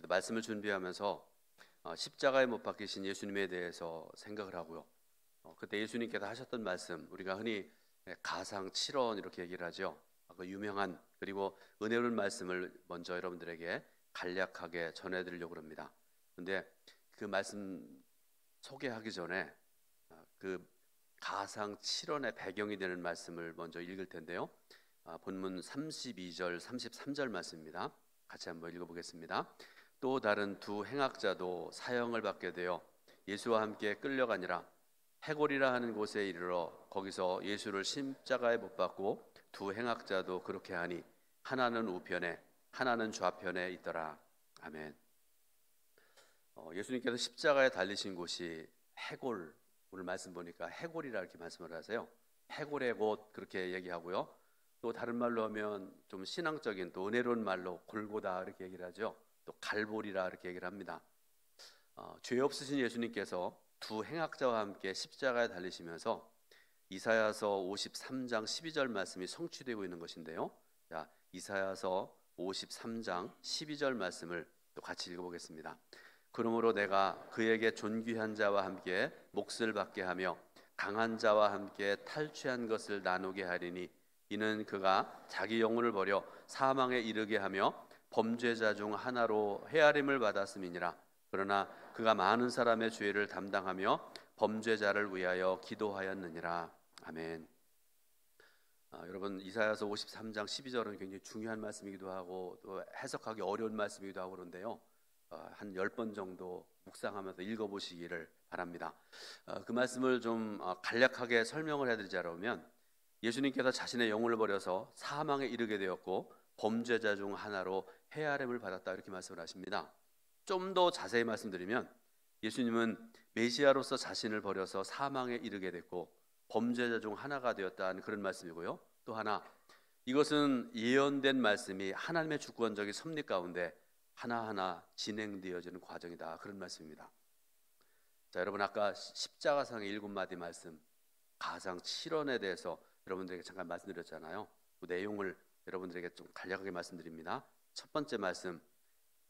말씀을 준비하면서 십자가에 못 박히신 예수님에 대해서 생각을 하고요. 그때 예수님께서 하셨던 말씀, 우리가 흔히 가상 7원 이렇게 얘기를 하죠. 그 유명한 그리고 은혜로운 말씀을 먼저 여러분들에게 간략하게 전해드리려고 합니다. 그런데 그 말씀 소개하기 전에 그 가상 7원의 배경이 되는 말씀을 먼저 읽을 텐데요. 본문 32절, 33절 말씀입니다. 같이 한번 읽어보겠습니다. 또 다른 두 행악자도 사형을 받게 되어 예수와 함께 끌려가니라. 해골이라 하는 곳에 이르러 거기서 예수를 십자가에 못 박고 두 행악자도 그렇게 하니 하나는 우편에 하나는 좌편에 있더라. 아멘. 예수님께서 십자가에 달리신 곳이 해골, 오늘 말씀 보니까 해골이라 이렇게 말씀을 하세요. 해골의 곳 그렇게 얘기하고요. 또 다른 말로 하면 좀 신앙적인 또 은혜로운 말로 골고다 이렇게 얘기를 하죠. 또 갈보리라 이렇게 얘기를 합니다. 죄 없으신 예수님께서 두 행악자와 함께 십자가에 달리시면서 이사야서 53장 12절 말씀이 성취되고 있는 것인데요. 자, 이사야서 53장 12절 말씀을 또 같이 읽어보겠습니다. 그러므로 내가 그에게 존귀한 자와 함께 몫을 받게 하며 강한 자와 함께 탈취한 것을 나누게 하리니 이는 그가 자기 영혼을 버려 사망에 이르게 하며 범죄자 중 하나로 헤아림을 받았음이니라. 그러나 그가 많은 사람의 죄를 담당하며 범죄자를 위하여 기도하였느니라. 아멘. 여러분, 이사야서 53장 12절은 굉장히 중요한 말씀이기도 하고 또 해석하기 어려운 말씀이기도 하고 그런데요. 한 10번 정도 묵상하면서 읽어보시기를 바랍니다. 그 말씀을 좀 간략하게 설명을 해드리자면 예수님께서 자신의 영혼을 버려서 사망에 이르게 되었고 범죄자 중 하나로 헤아림을 받았다 이렇게 말씀을 하십니다. 좀 더 자세히 말씀드리면 예수님은 메시아로서 자신을 버려서 사망에 이르게 됐고 범죄자 중 하나가 되었다는 그런 말씀이고요. 또 하나, 이것은 예언된 말씀이 하나님의 주권적인 섭리 가운데 하나하나 진행되어지는 과정이다 그런 말씀입니다. 자, 여러분 아까 십자가상의 7마디 말씀 가상 7원에 대해서 여러분들에게 잠깐 말씀드렸잖아요. 그 내용을 여러분들에게 좀 간략하게 말씀드립니다. 첫 번째 말씀,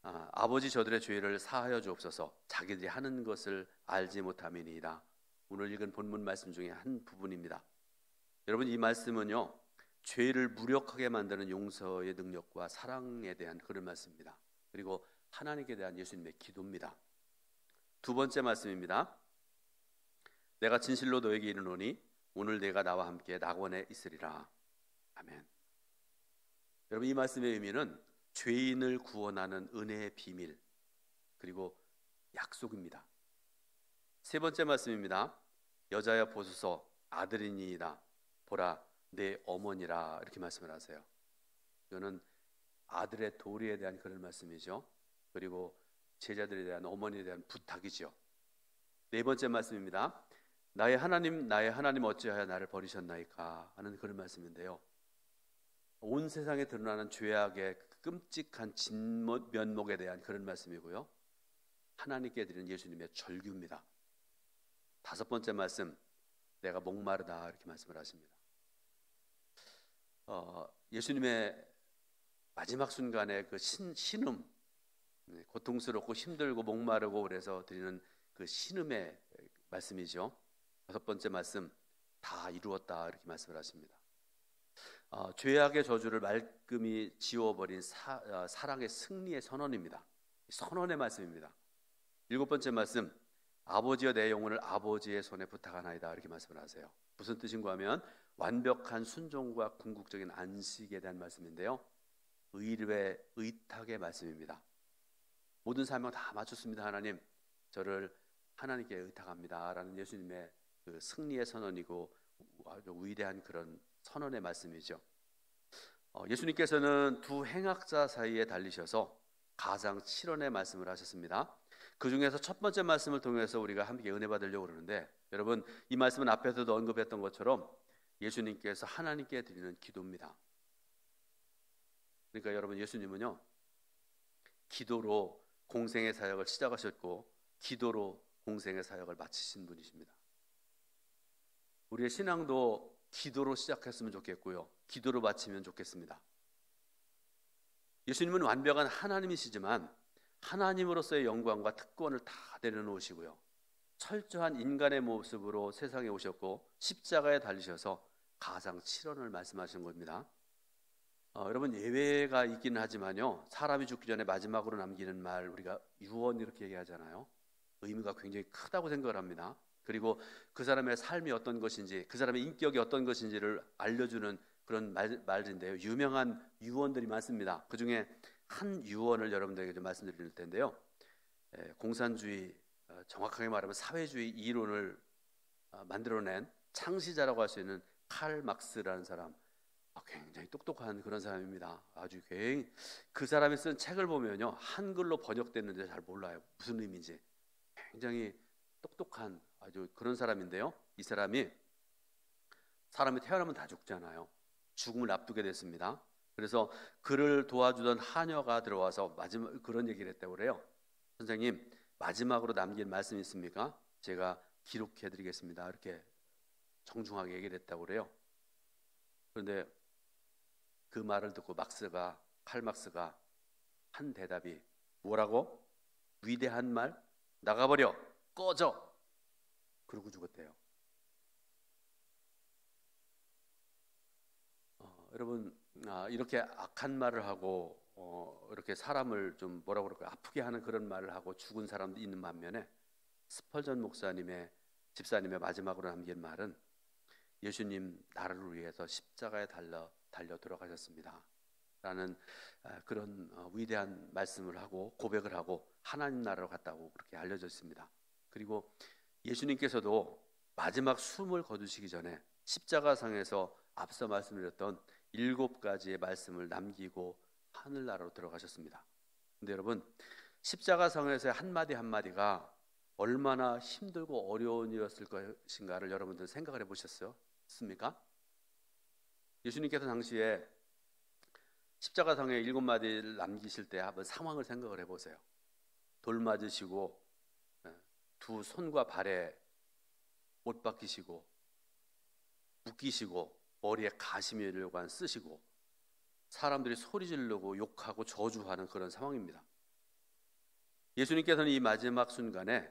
아버지 저들의 죄를 사하여 주옵소서. 자기들이 하는 것을 알지 못함이니이다. 오늘 읽은 본문 말씀 중에 한 부분입니다. 여러분, 이 말씀은요, 죄를 무력하게 만드는 용서의 능력과 사랑에 대한 그런 말씀입니다. 그리고 하나님께 대한 예수님의 기도입니다. 두 번째 말씀입니다. 내가 진실로 너에게 이르노니 오늘 내가 나와 함께 낙원에 있으리라. 아멘. 여러분, 이 말씀의 의미는 죄인을 구원하는 은혜의 비밀 그리고 약속입니다. 세 번째 말씀입니다. 여자여 보소서 아들이니이다. 보라 내 어머니라 이렇게 말씀을 하세요. 이거는 아들의 도리에 대한 그런 말씀이죠. 그리고 제자들에 대한 어머니에 대한 부탁이죠. 네 번째 말씀입니다. 나의 하나님 어찌하여 나를 버리셨나이까 하는 그런 말씀인데요. 온 세상에 드러나는 죄악의 끔찍한 진면목에 대한 그런 말씀이고요. 하나님께 드리는 예수님의 절규입니다. 다섯 번째 말씀, 내가 목마르다 이렇게 말씀을 하십니다. 예수님의 마지막 순간에 그 신음, 고통스럽고 힘들고 목마르고 그래서 드리는 그 신음의 말씀이죠. 여섯 번째 말씀, 다 이루었다 이렇게 말씀을 하십니다. 죄악의 저주를 말끔히 지워버린 사랑의 승리의 선언입니다. 선언의 말씀입니다. 일곱 번째 말씀, 아버지여 내 영혼을 아버지의 손에 부탁하나이다 이렇게 말씀을 하세요. 무슨 뜻인가 하면 완벽한 순종과 궁극적인 안식에 대한 말씀인데요. 의뢰 의탁의 말씀입니다. 모든 사명 다 마쳤습니다. 하나님, 저를 하나님께 의탁합니다 라는 예수님의 그 승리의 선언이고 아주 위대한 그런 선언의 말씀이죠. 예수님께서는 두 행악자 사이에 달리셔서 가상 7원의 말씀을 하셨습니다. 그 중에서 첫 번째 말씀을 통해서 우리가 함께 은혜 받으려고 그러는데, 여러분 이 말씀은 앞에서도 언급했던 것처럼 예수님께서 하나님께 드리는 기도입니다. 그러니까 여러분, 예수님은요 기도로 공생의 사역을 시작하셨고 기도로 공생의 사역을 마치신 분이십니다. 우리의 신앙도 기도로 시작했으면 좋겠고요, 기도로 마치면 좋겠습니다. 예수님은 완벽한 하나님이시지만 하나님으로서의 영광과 특권을 다 내려놓으시고요. 철저한 인간의 모습으로 세상에 오셨고 십자가에 달리셔서 가장 7원을 말씀하시는 겁니다. 여러분, 예외가 있기는 하지만요, 사람이 죽기 전에 마지막으로 남기는 말, 우리가 유언 이렇게 얘기하잖아요. 의미가 굉장히 크다고 생각을 합니다. 그리고 그 사람의 삶이 어떤 것인지, 그 사람의 인격이 어떤 것인지를 알려주는 그런 말인데요, 유명한 유언들이 많습니다. 그 중에 한 유언을 여러분들에게 좀 말씀드릴 텐데요, 공산주의, 정확하게 말하면 사회주의 이론을 만들어낸 창시자라고 할 수 있는 칼 막스라는 사람, 굉장히 똑똑한 그런 사람입니다. 아주 굉장히, 그 사람이 쓴 책을 보면요, 한글로 번역됐는데 잘 몰라요, 무슨 의미인지. 굉장히 똑똑한 아주 그런 사람인데요, 이 사람이, 사람이 태어나면 다 죽잖아요. 죽음을 앞두게 됐습니다. 그래서 그를 도와주던 하녀가 들어와서 마지막 그런 얘기를 했다고 그래요. 선생님, 마지막으로 남긴 말씀이 있습니까? 제가 기록해 드리겠습니다. 이렇게 정중하게 얘기를 했다고 그래요. 그런데 그 말을 듣고 칼 막스가 한 대답이 뭐라고? 위대한 말? 나가버려! 꺼져! 그러고 죽었대요. 여러분, 이렇게 악한 말을 하고 이렇게 사람을 좀 뭐라고 그럴까요? 아프게 하는 그런 말을 하고 죽은 사람도 있는 반면에, 스펄전 집사님의 마지막으로 남긴 말은, 예수님 나를 위해서 십자가에 달려 돌아가셨습니다 라는 그런 위대한 말씀을 하고 고백을 하고 하나님 나라로 갔다고 그렇게 알려져 있습니다. 그리고 예수님께서도 마지막 숨을 거두시기 전에 십자가상에서 앞서 말씀드렸던 7가지의 말씀을 남기고 하늘나라로 들어가셨습니다. 근데 여러분, 십자가상에서의 한마디 한마디가 얼마나 힘들고 어려운 일이었을 것인가를 여러분들 생각을 해보셨습니까? 예수님께서 당시에 십자가상에 7마디를 남기실 때 한번 상황을 생각을 해보세요. 돌 맞으시고, 두 손과 발에 못 박히시고, 묶이시고, 머리에 가시면류관 쓰시고, 사람들이 소리 지르고 욕하고 저주하는 그런 상황입니다. 예수님께서는 이 마지막 순간에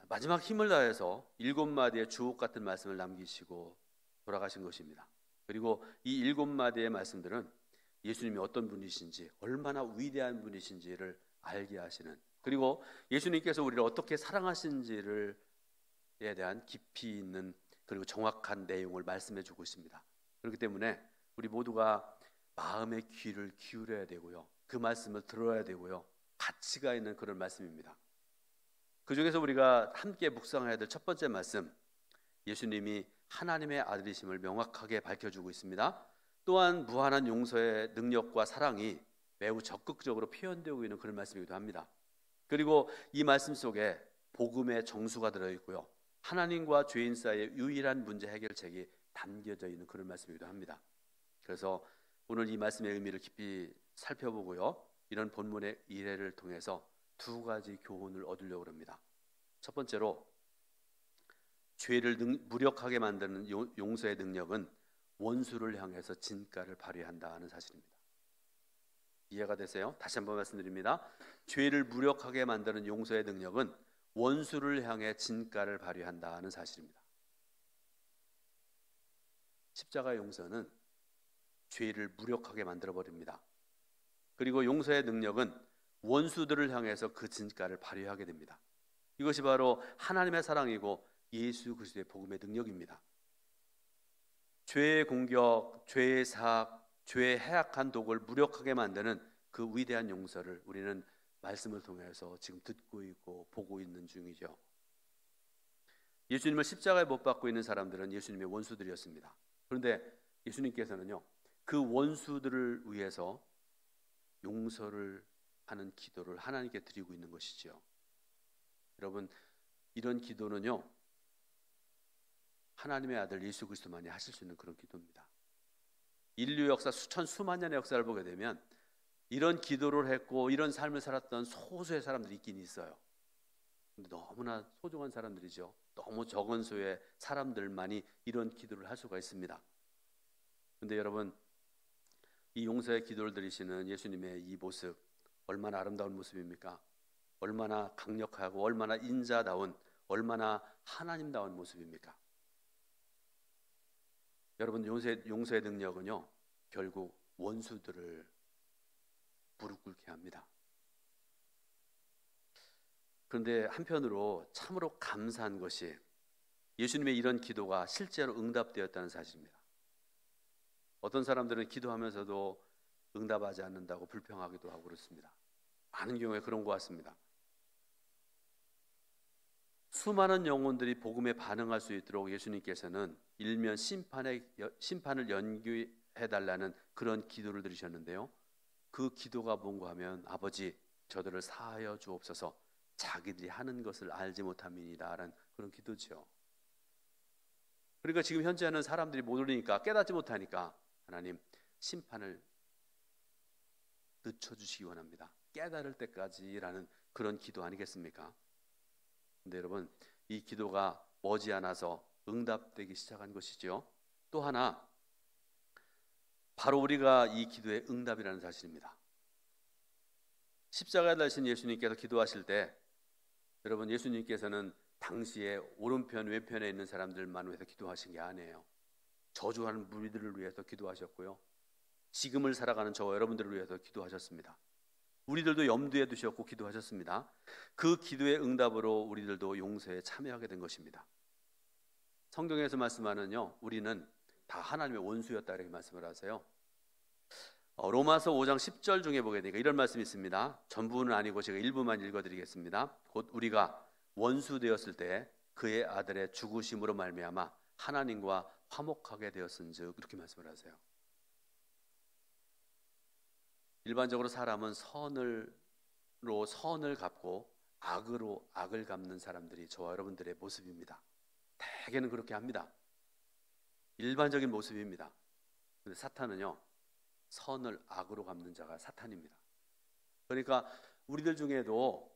마지막 힘을 다해서 7마디의 주옥 같은 말씀을 남기시고 돌아가신 것입니다. 그리고 이 7마디의 말씀들은 예수님이 어떤 분이신지, 얼마나 위대한 분이신지를 알게 하시는, 그리고 예수님께서 우리를 어떻게 사랑하신지를 에 대한 깊이 있는 그리고 정확한 내용을 말씀해 주고 있습니다. 그렇기 때문에 우리 모두가 마음의 귀를 기울여야 되고요, 그 말씀을 들어야 되고요, 가치가 있는 그런 말씀입니다. 그 중에서 우리가 함께 묵상해야 될 첫 번째 말씀, 예수님이 하나님의 아들이심을 명확하게 밝혀주고 있습니다. 또한 무한한 용서의 능력과 사랑이 매우 적극적으로 표현되고 있는 그런 말씀이기도 합니다. 그리고 이 말씀 속에 복음의 정수가 들어있고요, 하나님과 죄인 사이의 유일한 문제 해결책이 담겨져 있는 그런 말씀이기도 합니다. 그래서 오늘 이 말씀의 의미를 깊이 살펴보고요, 이런 본문의 이해를 통해서 2가지 교훈을 얻으려고 합니다. 첫 번째로, 죄를 무력하게 만드는 용서의 능력은 원수를 향해서 진가를 발휘한다는 사실입니다. 이해가 되세요? 다시 한번 말씀드립니다. 죄를 무력하게 만드는 용서의 능력은 원수를 향해 진가를 발휘한다는 사실입니다. 십자가 용서는 죄를 무력하게 만들어버립니다. 그리고 용서의 능력은 원수들을 향해서 그 진가를 발휘하게 됩니다. 이것이 바로 하나님의 사랑이고 예수 그리스도의 복음의 능력입니다. 죄의 공격, 죄의 사악, 죄의 해악한 독을 무력하게 만드는 그 위대한 용서를 우리는 말씀을 통해서 지금 듣고 있고 보고 있는 중이죠. 예수님을 십자가에 못 박고 있는 사람들은 예수님의 원수들이었습니다. 그런데 예수님께서는요, 그 원수들을 위해서 용서를 하는 기도를 하나님께 드리고 있는 것이죠. 여러분, 이런 기도는요, 하나님의 아들 예수 그리스도만이 하실 수 있는 그런 기도입니다. 인류 역사 수만 년의 역사를 보게 되면 이런 기도를 했고 이런 삶을 살았던 소수의 사람들이 있긴 있어요. 근데 너무나 소중한 사람들이죠. 너무 적은 수의 사람들만이 이런 기도를 할 수가 있습니다. 근데 여러분, 이 용서의 기도를 드리시는 예수님의 이 모습 얼마나 아름다운 모습입니까? 얼마나 강력하고 얼마나 인자다운, 얼마나 하나님다운 모습입니까? 여러분, 용서의 능력은요, 결국 원수들을 무릎 꿇게 합니다. 그런데 한편으로 참으로 감사한 것이 예수님의 이런 기도가 실제로 응답되었다는 사실입니다. 어떤 사람들은 기도하면서도 응답하지 않는다고 불평하기도 하고 그렇습니다. 많은 경우에 그런 것 같습니다. 수많은 영혼들이 복음에 반응할 수 있도록 예수님께서는 일면 심판을 연기해달라는 그런 기도를 드리셨는데요. 그 기도가 뭔가 하면 아버지 저들을 사하여 주옵소서, 자기들이 하는 것을 알지 못함이니이다 라는 그런 기도죠. 그러니까 지금 현재는 사람들이 모르니까, 깨닫지 못하니까 하나님 심판을 늦춰주시기 원합니다. 깨달을 때까지라는 그런 기도 아니겠습니까? 근데 여러분, 이 기도가 머지않아서 응답되기 시작한 것이죠. 또 하나, 바로 우리가 이 기도의 응답이라는 사실입니다. 십자가에 달리신 예수님께서 기도하실 때, 여러분, 예수님께서는 당시에 오른편 왼편에 있는 사람들만 위해서 기도하신 게 아니에요. 저주하는 무리들을 위해서 기도하셨고요, 지금을 살아가는 저와 여러분들을 위해서 기도하셨습니다. 우리들도 염두에 두셨고 기도하셨습니다. 그 기도의 응답으로 우리들도 용서에 참여하게 된 것입니다. 성경에서 말씀하는요, 우리는 다 하나님의 원수였다 이렇게 말씀을 하세요. 로마서 5장 10절 중에 보게 되니까 이런 말씀이 있습니다. 전부는 아니고 제가 일부만 읽어드리겠습니다. 곧 우리가 원수 되었을 때 그의 아들의 죽으심으로 말미암아 하나님과 화목하게 되었은즉, 이렇게 말씀을 하세요. 일반적으로 사람은 선을 갚고 악으로 악을 갚는 사람들이 저와 여러분들의 모습입니다. 대개는 그렇게 합니다. 일반적인 모습입니다. 근데 사탄은요, 선을 악으로 갚는 자가 사탄입니다. 그러니까 우리들 중에도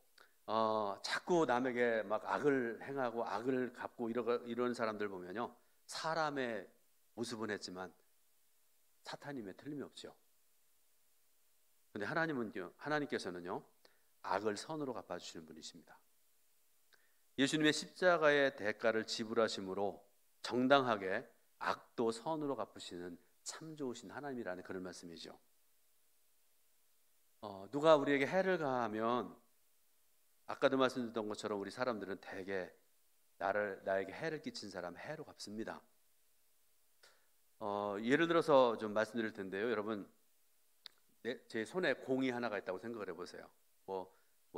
자꾸 남에게 막 악을 행하고 악을 갚고 이런 사람들 보면요, 사람의 모습은 했지만 사탄임에 틀림이 없죠. 근데 하나님께서는요, 악을 선으로 갚아주시는 분이십니다. 예수님의 십자가의 대가를 지불하심으로 정당하게 악도 선으로 갚으시는 참 좋으신 하나님이라는 그런 말씀이죠. 누가 우리에게 해를 가하면, 아까도 말씀드렸던 것처럼 우리 사람들은 대개 나에게 해를 끼친 사람 해로 갚습니다. 예를 들어서 좀 말씀드릴 텐데요. 여러분, 제 손에 공이 하나가 있다고 생각을 해보세요. 뭐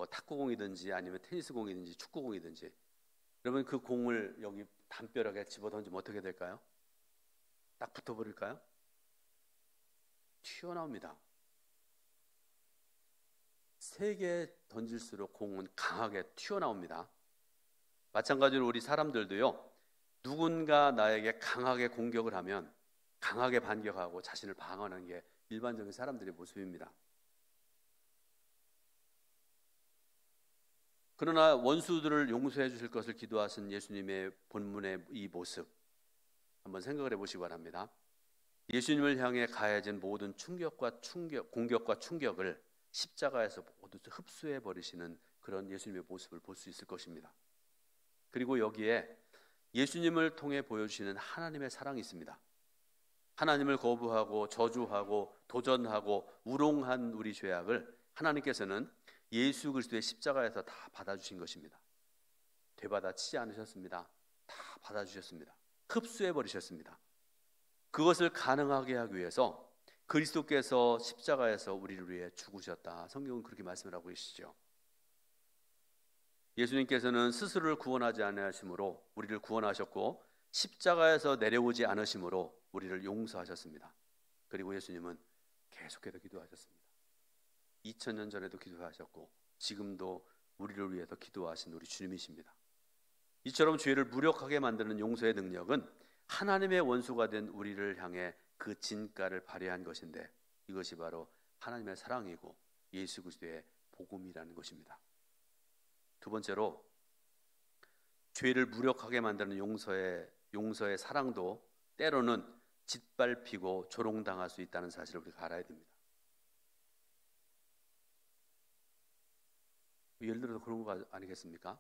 탁구공이든지 아니면 테니스공이든지 축구공이든지, 여러분 그 공을 여기 담벼락에 집어던지면 어떻게 될까요? 딱 붙어버릴까요? 튀어나옵니다. 세게 던질수록 공은 강하게 튀어나옵니다. 마찬가지로 우리 사람들도요, 누군가 나에게 강하게 공격을 하면 강하게 반격하고 자신을 방어하는 게 일반적인 사람들의 모습입니다. 그러나 원수들을 용서해 주실 것을 기도하신 예수님의 본문의 이 모습 한번 생각을 해보시기 바랍니다. 예수님을 향해 가해진 모든 공격과 충격을 십자가에서 모두 흡수해 버리시는 그런 예수님의 모습을 볼 수 있을 것입니다. 그리고 여기에 예수님을 통해 보여주시는 하나님의 사랑이 있습니다. 하나님을 거부하고 저주하고 도전하고 우롱한 우리 죄악을 하나님께서는 예수 그리스도의 십자가에서 다 받아주신 것입니다. 되받아치지 않으셨습니다. 다 받아주셨습니다. 흡수해 버리셨습니다. 그것을 가능하게 하기 위해서 그리스도께서 십자가에서 우리를 위해 죽으셨다. 성경은 그렇게 말씀을 하고 계시죠. 예수님께서는 스스로를 구원하지 않으심으로 우리를 구원하셨고, 십자가에서 내려오지 않으심으로 우리를 용서하셨습니다. 그리고 예수님은 계속해서 기도하셨습니다. 2000년 전에도 기도하셨고 지금도 우리를 위해서 기도하신 우리 주님이십니다. 이처럼 죄를 무력하게 만드는 용서의 능력은 하나님의 원수가 된 우리를 향해 그 진가를 발휘한 것인데, 이것이 바로 하나님의 사랑이고 예수 그리스도의 복음이라는 것입니다. 두 번째로, 죄를 무력하게 만드는 용서의 사랑도 때로는 짓밟히고 조롱당할 수 있다는 사실을 우리가 알아야 됩니다. 예를 들어서 그런 거 아니겠습니까?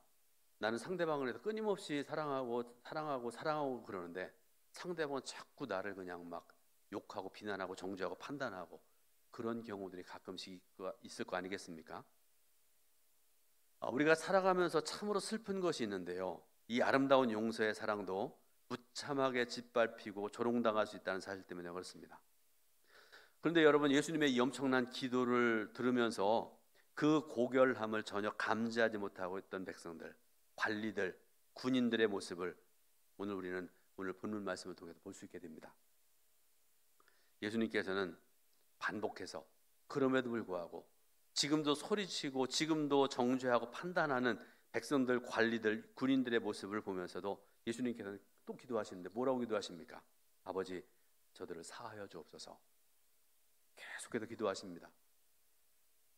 나는 상대방을 해서 끊임없이 사랑하고 그러는데 상대방은 자꾸 나를 그냥 막 욕하고 비난하고 정죄하고 판단하고 그런 경우들이 가끔씩 있을 거 아니겠습니까? 우리가 살아가면서 참으로 슬픈 것이 있는데요. 이 아름다운 용서의 사랑도 무참하게 짓밟히고 조롱당할 수 있다는 사실 때문에 그렇습니다. 그런데 여러분, 예수님의 이 엄청난 기도를 들으면서 그 고결함을 전혀 감지하지 못하고 있던 백성들, 관리들, 군인들의 모습을 우리는 오늘 본문 말씀을 통해서 볼 수 있게 됩니다. 예수님께서는 반복해서 그럼에도 불구하고 지금도 소리치고 지금도 정죄하고 판단하는 백성들, 관리들, 군인들의 모습을 보면서도 예수님께서는 또 기도하시는데 뭐라고 기도하십니까? 아버지, 저들을 사하여 주옵소서. 계속해서 기도하십니다.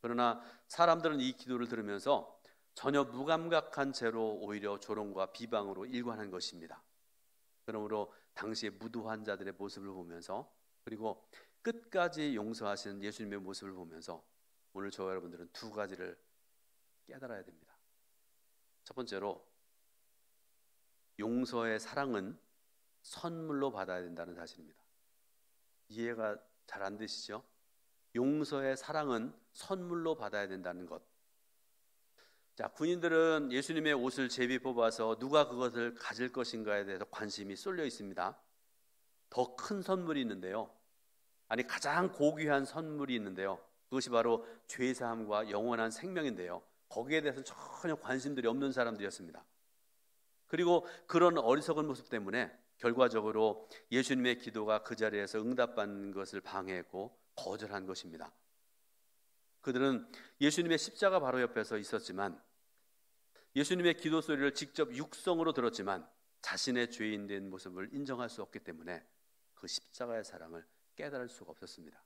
그러나 사람들은 이 기도를 들으면서 전혀 무감각한 채로 오히려 조롱과 비방으로 일관한 것입니다. 그러므로 당시의 무도한 자들의 모습을 보면서 그리고 끝까지 용서하시는 예수님의 모습을 보면서 오늘 저와 여러분들은 두 가지를 깨달아야 됩니다. 첫 번째로, 용서의 사랑은 선물로 받아야 된다는 사실입니다. 이해가 잘 안 되시죠? 용서의 사랑은 선물로 받아야 된다는 것. 자, 군인들은 예수님의 옷을 제비 뽑아서 누가 그것을 가질 것인가에 대해서 관심이 쏠려 있습니다. 더 큰 선물이 있는데요. 가장 고귀한 선물이 있는데요. 그것이 바로 죄사함과 영원한 생명인데요. 거기에 대해서는 전혀 관심들이 없는 사람들이었습니다. 그리고 그런 어리석은 모습 때문에 결과적으로 예수님의 기도가 그 자리에서 응답받는 것을 방해했고 거절한 것입니다. 그들은 예수님의 십자가 바로 옆에서 있었지만 예수님의 기도 소리를 직접 육성으로 들었지만 자신의 죄인된 모습을 인정할 수 없기 때문에 그 십자가의 사랑을 깨달을 수가 없었습니다.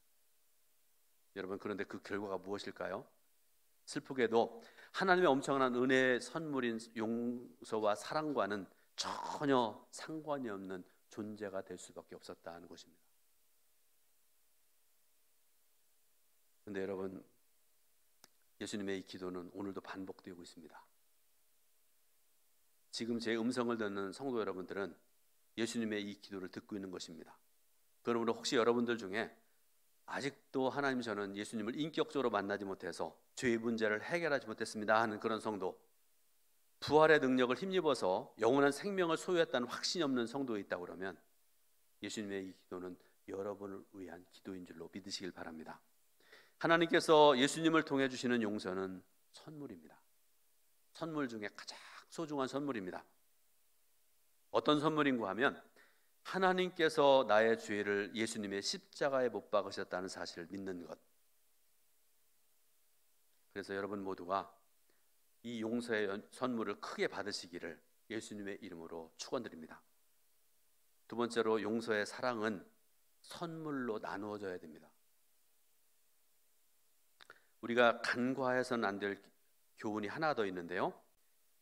여러분, 그런데 그 결과가 무엇일까요? 슬프게도 하나님의 엄청난 은혜의 선물인 용서와 사랑과는 전혀 상관이 없는 존재가 될 수밖에 없었다는 것입니다. 그런데 여러분, 예수님의 이 기도는 오늘도 반복되고 있습니다. 지금 제 음성을 듣는 성도 여러분들은 예수님의 이 기도를 듣고 있는 것입니다. 그러므로 혹시 여러분들 중에 아직도 하나님, 저는 예수님을 인격적으로 만나지 못해서 죄의 문제를 해결하지 못했습니다 하는 그런 성도, 부활의 능력을 힘입어서 영원한 생명을 소유했다는 확신이 없는 성도가 있다고 그러면 예수님의 이 기도는 여러분을 위한 기도인 줄로 믿으시길 바랍니다. 하나님께서 예수님을 통해 주시는 용서는 선물입니다. 선물 중에 가장 소중한 선물입니다. 어떤 선물인가 하면 하나님께서 나의 죄를 예수님의 십자가에 못 박으셨다는 사실을 믿는 것. 그래서 여러분 모두가 이 용서의 선물을 크게 받으시기를 예수님의 이름으로 축원드립니다. 두 번째로, 용서의 사랑은 선물로 나누어져야 됩니다. 우리가 간과해서는 안 될 교훈이 하나 더 있는데요.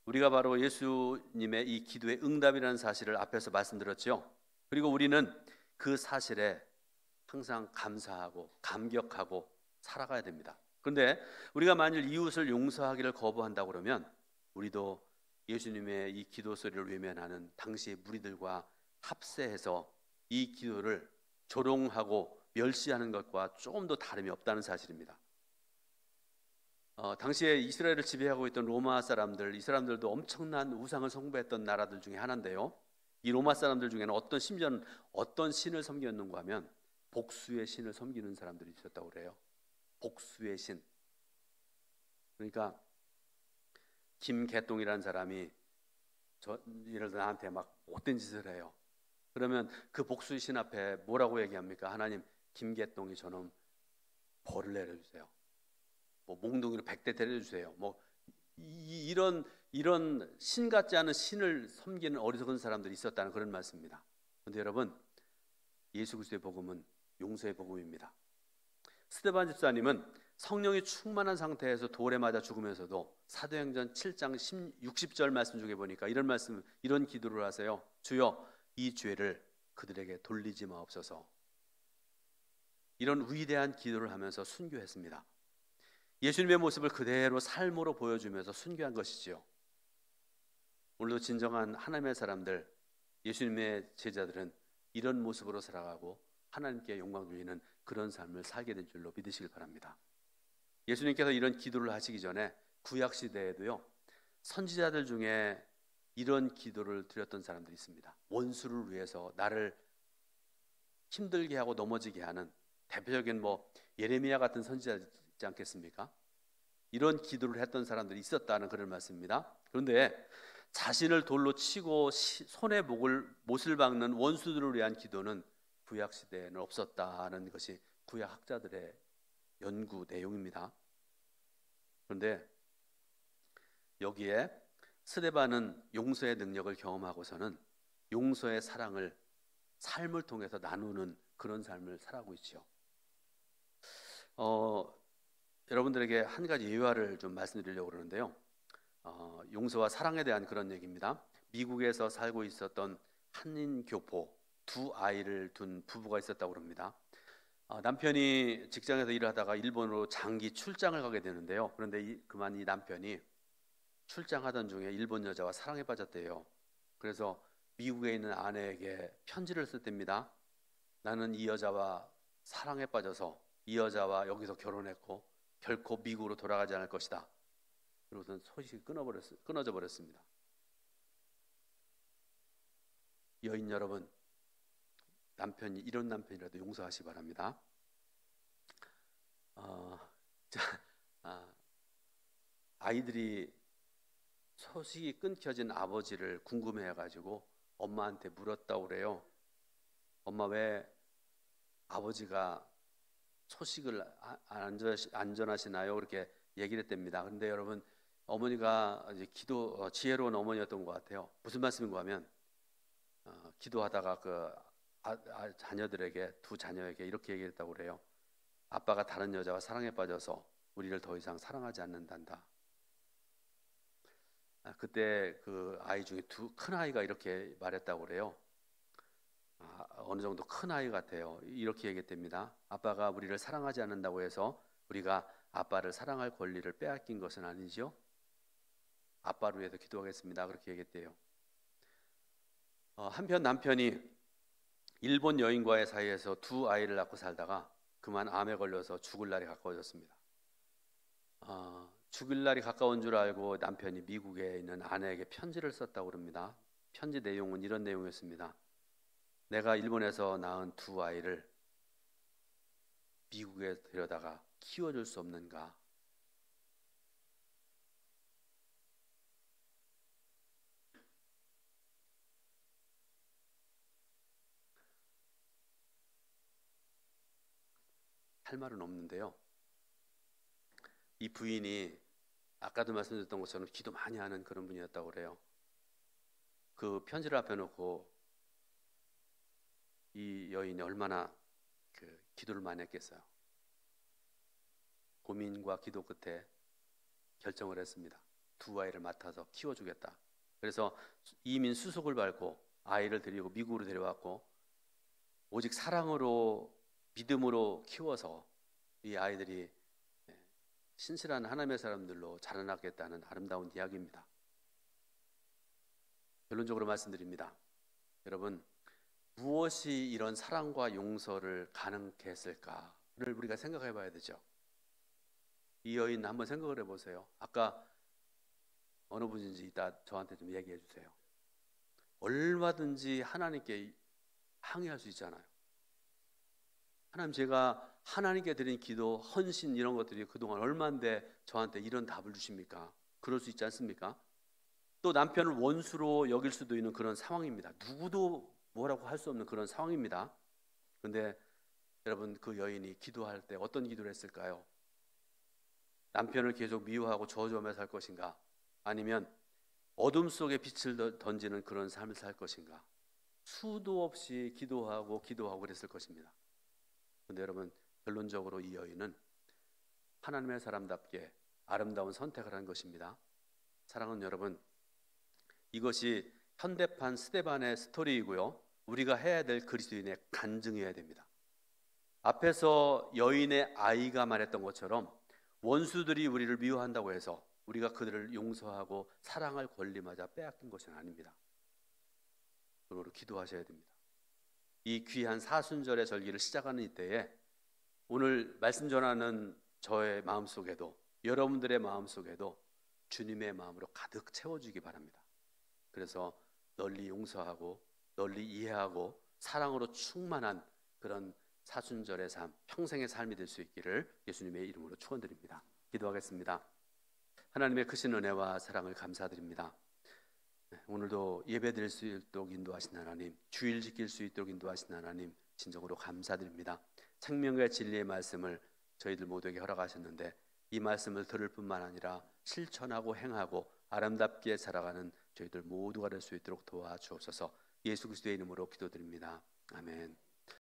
우리가 바로 예수님의 이 기도의 응답이라는 사실을 앞에서 말씀드렸죠. 그리고 우리는 그 사실에 항상 감사하고 감격하고 살아가야 됩니다. 그런데 우리가 만일 이웃을 용서하기를 거부한다고 그러면 우리도 예수님의 이 기도 소리를 외면하는 당시의 무리들과 합세해서 이 기도를 조롱하고 멸시하는 것과 조금 더 다름이 없다는 사실입니다. 당시에 이스라엘을 지배하고 있던 로마 사람들, 이 사람들도 엄청난 우상을 숭배했던 나라들 중에 하나인데요. 이 로마 사람들 중에는 심지어는 어떤 신을 섬겼는가 하면 복수의 신을 섬기는 사람들이 있었다고 그래요. 복수의 신. 그러니까 김개똥이라는 사람이 예를 들어 나한테 막 못된 짓을 해요. 그러면 그 복수의 신 앞에 뭐라고 얘기합니까? 하나님, 김개똥이 저놈 벌을 내려주세요. 몽둥이로 100대 때려주세요. 이런 신 같지 않은 신을 섬기는 어리석은 사람들이 있었다는 그런 말씀입니다. 그런데 여러분, 예수 그리스도의 복음은 용서의 복음입니다. 스데반 집사님은 성령이 충만한 상태에서 돌에 맞아 죽으면서도 사도행전 7장 60절 말씀 중에 보니까 이런 기도를 하세요. 주여, 이 죄를 그들에게 돌리지 마옵소서. 이런 위대한 기도를 하면서 순교했습니다. 예수님의 모습을 그대로 삶으로 보여주면서 순교한 것이지요. 오늘도 진정한 하나님의 사람들, 예수님의 제자들은 이런 모습으로 살아가고 하나님께 영광 돌리는 그런 삶을 살게 된 줄로 믿으시길 바랍니다. 예수님께서 이런 기도를 하시기 전에 구약 시대에도요, 선지자들 중에 이런 기도를 드렸던 사람들이 있습니다. 원수를 위해서 나를 힘들게 하고 넘어지게 하는 대표적인 예레미야 같은 선지자지 않겠습니까? 이런 기도를 했던 사람들이 있었다는 그런 말씀입니다. 그런데 자신을 돌로 치고 손에 못을 박는 원수들을 위한 기도는 구약 시대에는 없었다는 것이 구약 학자들의 연구 내용입니다. 그런데 여기에 스데반은 용서의 능력을 경험하고서는 용서의 사랑을 삶을 통해서 나누는 그런 삶을 살아가고 있죠. 여러분들에게 한 가지 예화를 좀 말씀드리려고 그러는데요. 용서와 사랑에 대한 그런 얘기입니다. 미국에서 살고 있었던 한인 교포 두 아이를 둔 부부가 있었다고 합니다. 남편이 직장에서 일을 하다가 일본으로 장기 출장을 가게 되는데요. 그런데 그만 이 남편이 출장하던 중에 일본 여자와 사랑에 빠졌대요. 그래서 미국에 있는 아내에게 편지를 썼답니다. 나는 이 여자와 사랑에 빠져서 이 여자와 여기서 결혼했고 결코 미국으로 돌아가지 않을 것이다. 그러고선 소식이 끊어져 버렸습니다. 여인 여러분, 이런 남편이라도 용서하시 바랍니다. 아이들이 소식이 끊겨진 아버지를 궁금해해가지고 엄마한테 물었다고 그래요. 엄마, 왜 아버지가 소식을 안전하시나요? 그렇게 얘기를 했답니다. 그런데 여러분, 어머니가 이제 지혜로운 어머니였던 것 같아요. 무슨 말씀인가 하면 기도하다가 두 자녀에게 이렇게 얘기했다고 그래요. 아빠가 다른 여자와 사랑에 빠져서 우리를 더 이상 사랑하지 않는단다. 그때 그 아이 중에 큰 아이가 이렇게 말했다고 그래요. 어느 정도 큰 아이 같아요. 이렇게 얘기했답니다. 아빠가 우리를 사랑하지 않는다고 해서 우리가 아빠를 사랑할 권리를 빼앗긴 것은 아니죠. 아빠를 위해서 기도하겠습니다. 그렇게 얘기했대요. 한편 남편이 일본 여인과의 사이에서 두 아이를 낳고 살다가 그만 암에 걸려서 죽을 날이 가까워졌습니다. 죽을 날이 가까운 줄 알고 남편이 미국에 있는 아내에게 편지를 썼다고 합니다. 편지 내용은 이런 내용이었습니다. 내가 일본에서 낳은 두 아이를 미국에 데려다가 키워줄 수 없는가? 할 말은 없는데요. 이 부인이 아까도 말씀드렸던 것처럼 기도 많이 하는 그런 분이었다고 그래요. 그 편지를 앞에 놓고 이 여인이 얼마나 기도를 많이 했겠어요. 고민과 기도 끝에 결정을 했습니다. 두 아이를 맡아서 키워주겠다. 그래서 이민 수속을 밟고 아이를 데리고 미국으로 데려왔고 오직 사랑으로 믿음으로 키워서 이 아이들이 신실한 하나님의 사람들로 자라나겠다는 아름다운 이야기입니다. 결론적으로 말씀드립니다. 여러분, 무엇이 이런 사랑과 용서를 가능케 했을까를 우리가 생각해 봐야 되죠. 이 여인 한번 생각을 해보세요. 아까 어느 분인지 이따 저한테 좀 얘기해 주세요. 얼마든지 하나님께 항의할 수 있잖아요. 하나님, 제가 하나님께 드린 기도, 헌신 이런 것들이 그동안 얼마인데 저한테 이런 답을 주십니까? 그럴 수 있지 않습니까? 또 남편을 원수로 여길 수도 있는 그런 상황입니다. 누구도 뭐라고 할 수 없는 그런 상황입니다. 그런데 여러분, 그 여인이 기도할 때 어떤 기도를 했을까요? 남편을 계속 미워하고 저주하며 살 것인가? 아니면 어둠 속에 빛을 던지는 그런 삶을 살 것인가? 수도 없이 기도하고 그랬을 것입니다. 그런데 여러분, 결론적으로 이 여인은 하나님의 사람답게 아름다운 선택을 한 것입니다. 사랑하는 여러분, 이것이 현대판 스데반의 스토리이고요, 우리가 해야 될 그리스도인의 간증이어야 됩니다. 앞에서 여인의 아이가 말했던 것처럼 원수들이 우리를 미워한다고 해서 우리가 그들을 용서하고 사랑할 권리마저 빼앗긴 것은 아닙니다. 그러므로 기도하셔야 됩니다. 이 귀한 사순절의 절기를 시작하는 이때에 오늘 말씀 전하는 저의 마음속에도 여러분들의 마음속에도 주님의 마음으로 가득 채워주기 바랍니다. 그래서 널리 용서하고 널리 이해하고 사랑으로 충만한 그런 사순절의 삶, 평생의 삶이 될 수 있기를 예수님의 이름으로 축원드립니다. 기도하겠습니다. 하나님의 크신 은혜와 사랑을 감사드립니다. 오늘도 예배드릴 수 있도록 인도하신 하나님, 주일 지킬 수 있도록 인도하신 하나님 진정으로 감사드립니다. 생명과 진리의 말씀을 저희들 모두에게 허락하셨는데 이 말씀을 들을 뿐만 아니라 실천하고 행하고 아름답게 살아가는 저희들 모두가 될 수 있도록 도와주옵소서. 예수 그리스도의 이름으로 기도드립니다. 아멘.